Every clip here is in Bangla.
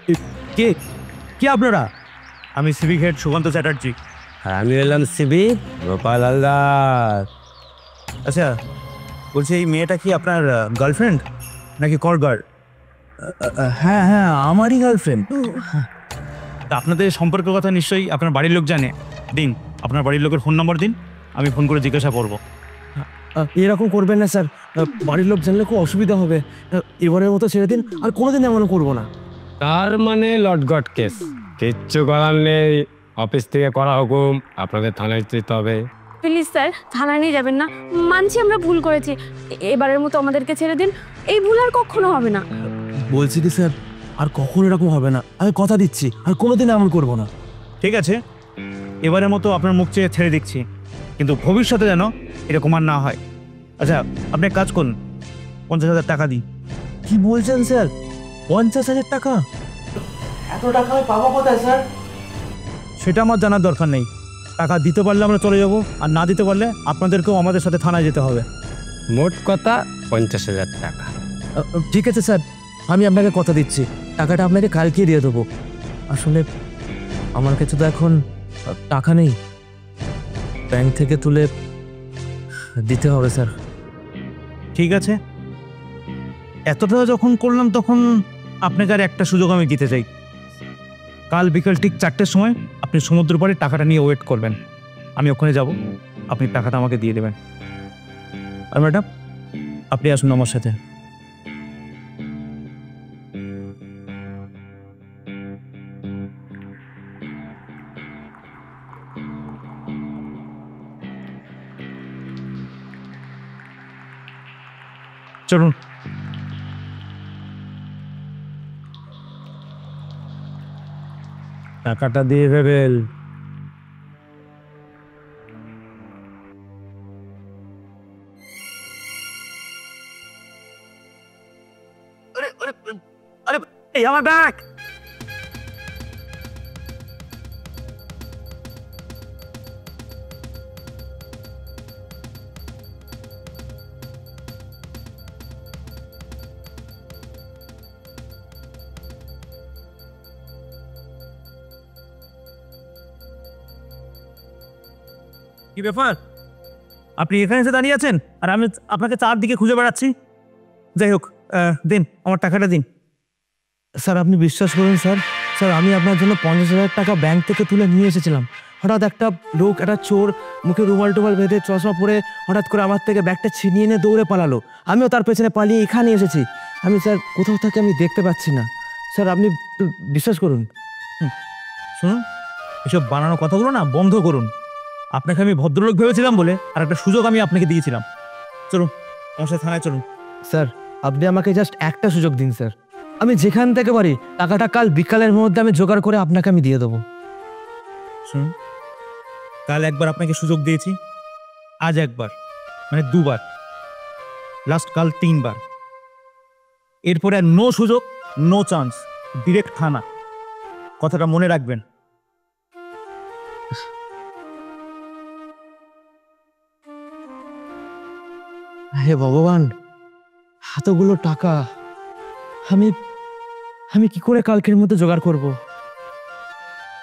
কে কে আপনারা? আমি সিভিক হেড সুকান্ত চ্যাটার্জি। আমি এলাম সিভিক গোপাল হালদার। আচ্ছা, বলছি এই মেয়েটা কি আপনার গার্লফ্রেন্ড নাকি করগার্ড? হ্যাঁ হ্যাঁ, আমারই গার্লফ্রেন্ড। তা আপনাদের সম্পর্কের কথা নিশ্চয়ই আপনার বাড়ির লোক জানে। দিন, আপনার বাড়ির লোকের ফোন নম্বর দিন, আমি ফোন করে জিজ্ঞাসা করব। এরকম করবেন না স্যার, বাড়ির লোক জানলে খুব অসুবিধা হবে। এবারের মতো ছেড়ে দিন, আর কোনোদিন এমন করবো না। তার মানে লটগট কেস, কিচ্ছু করার নেই। অফিস থেকে করা হুকুম, আপনাদের থানায় যেতে হবে। প্লিজ স্যার, থানায় নিয়ে যাবেন না। মানছি আমরা ভুল করেছি, এবারের মতো আমাদেরকে ছেড়ে দিন। এই ভুল আর কখনো হবে না। বলছি কি স্যার, আর কখনো এরকম হবে না, আমি কথা দিচ্ছি, আর কোনোদিন এমন করবো না। ঠিক আছে, এবারের মতো আপনার মুখ চেয়ে ছেড়ে দিচ্ছি, কিন্তু ভবিষ্যতে যেন এরকম আর না হয়। আচ্ছা, আপনি এক কাজ করুন, 50,000 টাকা দিই। কি বলছেন স্যার? 50,000 টাকা? এত টাকা আমি পাবো কোথায় স্যার? সেটা আমার জানার দরকার নেই। টাকা দিতে পারলে আমরা চলে যাব, আর না দিতে পারলে আপনাদেরকেও আমাদের সাথে থানায় যেতে হবে। মোট কথা 50,000 টাকা। ঠিক আছে স্যার, আমি আপনাকে কথা দিচ্ছি, টাকাটা আপনাকে কালকে দিয়ে দেবো। আসলে আমার কাছে তো এখন টাকা নেই, ব্যাংক থেকে তুলে দিতে হবে স্যার। ঠিক আছে, এতটা যখন করলাম তখন আপনাকে আর একটা সুযোগ আমি দিতে চাই। কাল বিকাল ঠিক 4টের সময় আপনি সমুদ্র পাড়ে টাকাটা নিয়ে ওয়েট করবেন। আমি ওখানে যাব, আপনি টাকাটা আমাকে দিয়ে দেবেন। আর ম্যাডাম, আপনি আসুন আমার সাথে। চলুন। টাকাটা দিয়ে দেবেন। আরে এই আমার ব্যাগ! কি ব্যাপার, আপনি এখানে এসে দাঁড়িয়ে আছেন আর আমি আপনাকে চারদিকে খুঁজে বেড়াচ্ছি? যাই হোক, দিন, আমার টাকাটা দিন। স্যার আপনি বিশ্বাস করুন স্যার, স্যার আমি আপনার জন্য 50,000 টাকা ব্যাংক থেকে তুলে নিয়ে এসেছিলাম। হঠাৎ একটা লোক, একটা চোর, মুখে রুমাল টুমাল বেঁধে চশমা পরে হঠাৎ করে আমার থেকে ব্যাগটা ছিনিয়ে নিয়ে দৌড়ে পালালো। আমিও তার পেছনে পালিয়ে এখানে এসেছি। আমি স্যার কোথাও থেকে আমি দেখতে পাচ্ছি না। স্যার আপনি বিশ্বাস করুন। শুনুন, এসব বানানো কথাগুলো না বন্ধ করুন। আপনাকে আমি ভদ্রলোক ভেবেছিলাম বলে আর একটা সুযোগ আমি আপনাকে দিয়েছিলাম। চলুন আমার সাথে থানায় চলুন। স্যার আপনি আমাকে জাস্ট একটা সুযোগ দিন স্যার, আমি যেখান থেকে পারি টাকাটা কাল বিকালের মধ্যে আমি জোগাড় করে আপনাকে আমি দিয়ে দেবো। শুনুন, কাল একবার আপনাকে সুযোগ দিয়েছি, আজ একবার, মানে দুবার, লাস্ট কাল 3বার। এরপরে আর নো সুযোগ, নো চান্স, ডিরেক্ট থানা। কথাটা মনে রাখবেন। হে ভগবান, এতগুলো টাকা আমি আমি কি করে কালকের মধ্যে জোগাড় করব?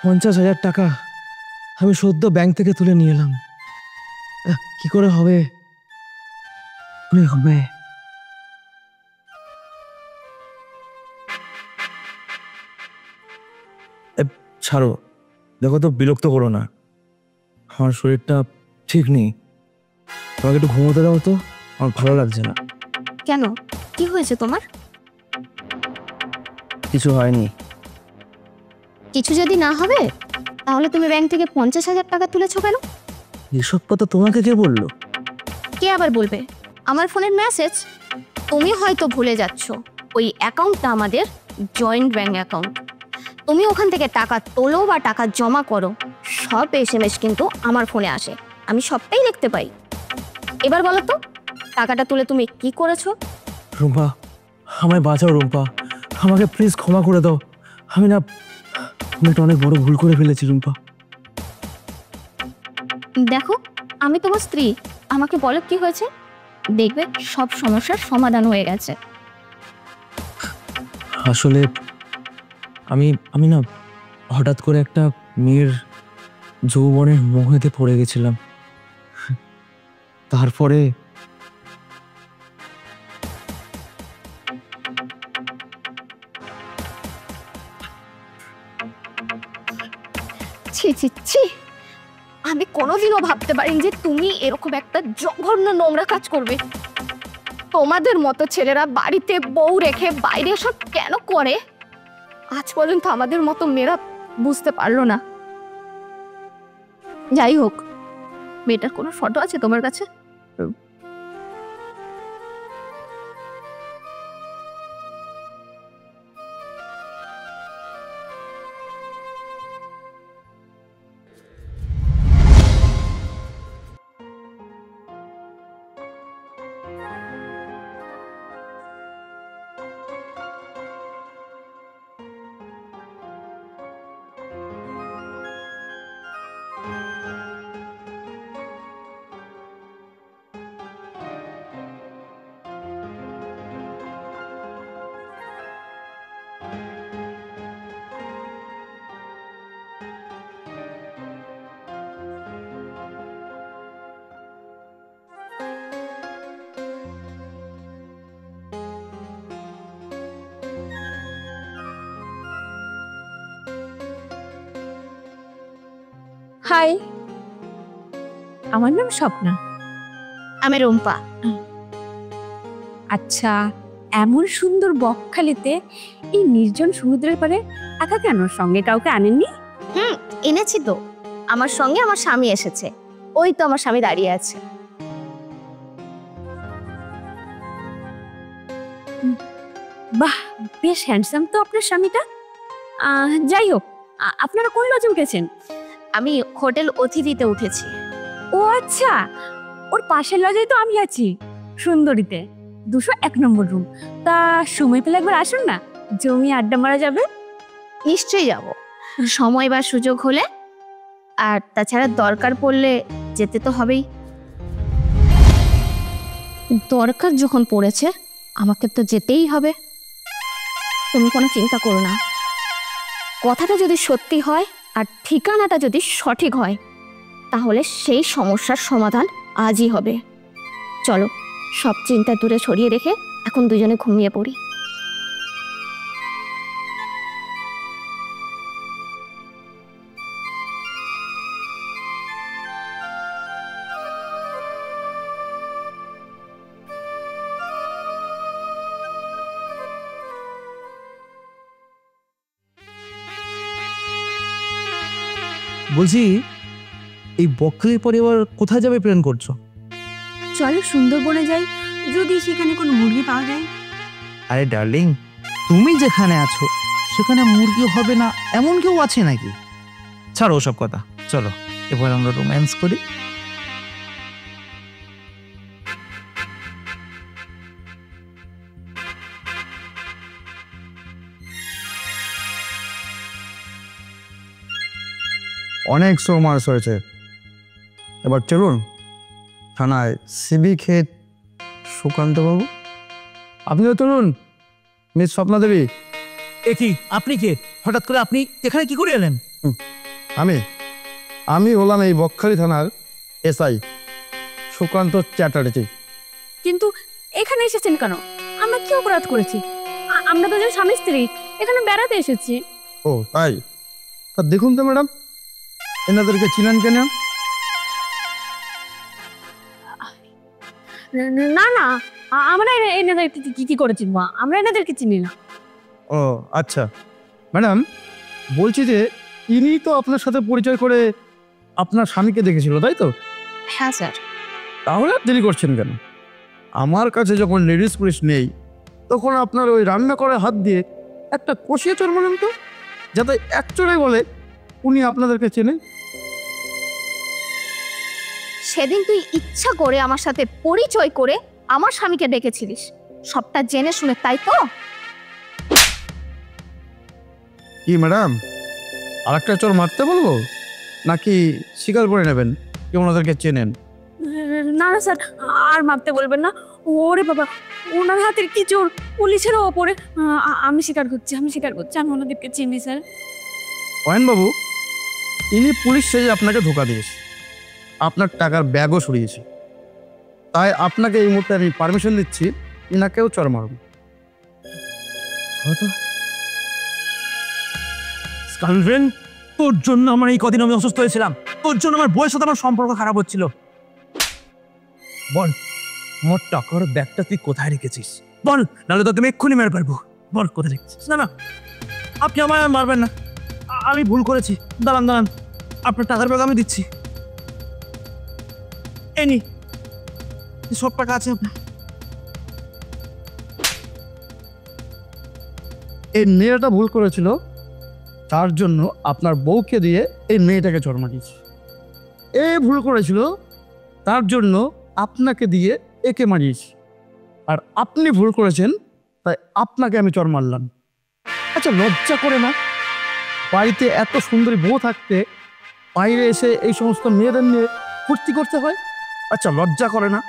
50,000 টাকা আমি সদ্য ব্যাংক থেকে তুলে নিয়ে এলাম। কি করে হবে? কি হবে? ছাড়ো, দেখো তো, বিরক্ত করো না, আমার শরীরটা ঠিক নেই, তোমাকে একটু ঘুমোতে দাও তো, আমার ভালো লাগছে না। কেন, কি হয়েছে তোমার? কিছু হয়নি। কিছু যদি না হবে তাহলে তুমি ব্যাংক থেকে 50,000 টাকা তুলেছো কেন? এসব কথা তোমাকে কে বললো? কে আবার বলবে? আমার ফোনের মেসেজ। তুমি হয়তো ভুলে যাচ্ছ, ওই অ্যাকাউন্টটা আমাদের জয়েন্ট ব্যাংক অ্যাকাউন্ট। তুমি ওখান থেকে টাকা তোলো বা টাকা জমা করো, সব SMS কিন্তু আমার ফোনে আসে, আমি সবটাই দেখতে পাই। এবার বলো তো, টাকাটা তুলে তুমি কি করেছো? রুম্পা, আমায় বাঁচাও রুম্পা, আমাকে প্লিজ ক্ষমা করে দাও। আমি একটা অনেক বড় ভুল করে ফেলেছি রুম্পা। দেখো, আমি তোমার স্ত্রী, আমাকে বলো কি হয়েছে, দেখবে সব সমস্যার সমাধান হয়ে গেছে। আসলে আমি আমি না হঠাৎ করে একটা মেয়ের যৌবনের মোহেতে পড়ে গেছিলাম। তারপরে ছি ছি ছি, আমি কোনোদিনও ভাবতে পারিনি যে তুমি এরকম একটা জঘন্য নোংরা কাজ করবে। তোমাদের মতো ছেলেরা বাড়িতে বউ রেখে বাইরে সব কেন করে আজ পর্যন্ত আমাদের মতো মেয়েরা বুঝতে পারলো না। যাই হোক, মেয়েটার কোনো ফটো আছে তোমার কাছে? হাই, আমার নাম স্বপ্না। আমি রুম্পা। আচ্ছা, এমন সুন্দর বকখালিতে এই নির্জন সমুদ্রের পারে একা কেন? সঙ্গে কাউকে আনেননি? এনেছি তো, আমার সঙ্গে আমার স্বামী এসেছে। ওই তো আমার স্বামী দাঁড়িয়ে আছে। বাহ, বেশ হ্যান্ডসাম তো আপনার স্বামীটা। যাই হোক, আপনারা কোন লজে উঠেছেন? আমি হোটেল অতিথিতে উঠেছি। ও আচ্ছা, ওর পাশের লজেই তো আমি আছি, সুন্দরীতে, 201 নম্বর রুম। তা সময় পেলে একবার আসুন না, জমিয়ে আড্ডা মারা যাবে। নিশ্চয়ই যাব, সময় বা সুযোগ হলে। আর তাছাড়া দরকার পড়লে যেতে তো হবেই। দরকার যখন পড়েছে আমাকে তো যেতেই হবে। তুমি কোনো চিন্তা করো না, কথাটা যদি সত্যি হয় আর ঠিকানাটা যদি সঠিক হয় তাহলে সেই সমস্যার সমাধান আজই হবে। চলো, সব চিন্তা দূরে সরিয়ে রেখে এখন দুজনে ঘুমিয়ে পড়ি। বলছি, এই বকখালির পরে এবার কোথায় যাবে প্ল্যান করছো? চলো সুন্দরবনে যাই, যদি সেখানে কোনো মুরগি পাওয়া যায়। আরে ডার্লিং, তুমি যেখানে আছো সেখানে মুরগি হবে না এমন কেউ আছে নাকি? ছাড়ো ওসব কথা, চলো এবার আমরা রোম্যান্স করি। অনেক মাস হয়েছে, এবার চলুন থানায় সিবি খেত। সুকান্ত বাবু, আপনিও চলুন। মিস স্বপ্না দেবী। এ কি, আপনি কে? হঠাৎ করে আপনি এখানে কি করে এলেন? আমি আমি হলাম এই বকখালি থানার এসআই সুকান্ত চ্যাটার্জি। কিন্তু এখানে এসেছেন কেন? আমরা কি অপরাধ করেছি? আমরা তো যে স্বামী স্ত্রী, এখানে বেড়াতে এসেছি। ও তাই? তা দেখুন তো ম্যাডাম, এনাদেরকে চিনেন কেন? না না, আমরা এনাদের কি করেছি? আমরা এনাদেরকে চিনি না। ও আচ্ছা ম্যাডাম, বলছি যে ইনি তো আপনার সাথে পরিচয় করে আপনার স্বামীকে দেখেছিল, তাই তো? হ্যাঁ স্যার। তাহলে আর দেরি করছেন কেন? আমার কাছে যখন লেডিস পুলিশ নেই তখন আপনার ওই রান্না করে হাত দিয়ে একটা কষিয়ে চোর বলেন তো, যাতে এক চোরে বলে উনি আপনাদেরকে চেনে। সেদিন তুই ইচ্ছা করে আমার সাথে পরিচয় করে আমার স্বামীকে ডেকেছিলিস, সবটা জেনে শুনে, তাই তো? কি ম্যাডাম, আর একটা চোর মারতে বলবো নাকি স্বীকার করে নেবেন কি ওনাদেরকে চেনেন? না না স্যার, আর মাপতে বলবেন না। ওরে বাবা, ওনার হাতের কি জোর, পুলিশেরও ওপরে। আমি স্বীকার করছি, আমি ওনাদেরকে চিনি স্যার। অয়নবাবু, ইনি পুলিশ সেজে আপনাকে ধোকা দিয়েছে, আপনার টাকার ব্যাগও সরিয়েছে। তাই আপনাকে এই মুহূর্তে আমি পারমিশন দিচ্ছি, ইনাকেও চড় মারুন। গার্লফ্রেন্ড, তোর জন্য আমার এই কদিন আমি অসুস্থ হয়েছিলাম, তোর জন্য আমার বউয়ের সাথে আমার সম্পর্ক খারাপ হচ্ছিল। বল, মোর টাকার ব্যাগটা তুই কোথায় রেখেছিস? বল, নাহলে তো তুমি এক্ষুনি মেরে পারবো। বল কোথায় রেখেছিস? না না, আপনি আমায় আর মারবেন না, আমি ভুল করেছি। দাঁড়ান, আপনার টাকার ব্যাগ আমি দিচ্ছি। এনি সব টাকা আছে আপনার। এই মেয়েটা ভুল করেছিল, তার জন্য আপনার বউকে দিয়ে এই মেয়েটাকে চড় মারিয়েছে। এ ভুল করেছিল, তার জন্য আপনাকে দিয়ে একে মারিয়েছি। আর আপনি ভুল করেছেন, তাই আপনাকে আমি চড় মারলাম। আচ্ছা, লজ্জা করে না? বাড়িতে এত সুন্দরী বউ থাকতে বাইরে এসে এই সমস্ত মেয়েদের নিয়ে ফুর্তি করতে হয়? আচ্ছা, লজ্জা করে না?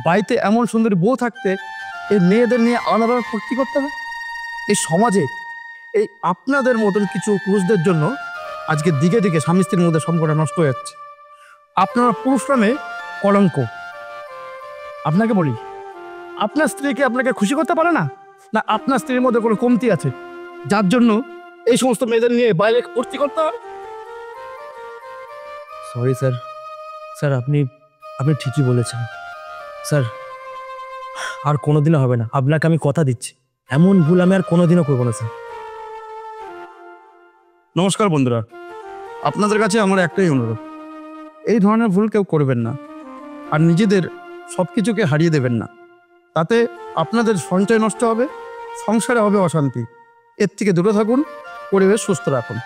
বাড়িতে এমন সুন্দরী বউ থাকতে এই মেয়েদের নিয়ে আলাদা ফুর্তি করতে হয়? এই সমাজে এই আপনাদের মতন কিছু পুরুষদের জন্য আজকে দিকে দিকে স্বামী স্ত্রীর মধ্যে সম্পর্ক নষ্ট হয়ে যাচ্ছে। আপনারা পুরুষ নামে কলঙ্ক। আপনাকে বলি, আপনার স্ত্রীকে আপনাকে খুশি করতে পারে না? না আপনার স্ত্রীর মধ্যে কোনো কমতি আছে যার জন্য এই সমস্ত মেয়েদের নিয়ে বাইরে ফুর্তি করতে হয়? সরি স্যার, স্যার আপনি ঠিকই বলেছেন স্যার, আর কোনোদিনও হবে না। আপনাকে আমি কথা দিচ্ছি, এমন ভুল আমি আর কোনোদিনও করবো না স্যার। নমস্কার বন্ধুরা, আপনাদের কাছে আমার একটাই অনুরোধ, এই ধরনের ভুল কেউ করবেন না, আর নিজেদের সব কিছুকে হারিয়ে দেবেন না। তাতে আপনাদের সঞ্চয় নষ্ট হবে, সংসারে হবে অশান্তি। এর থেকে দূরে থাকুন, পরিবেশ সুস্থ রাখুন।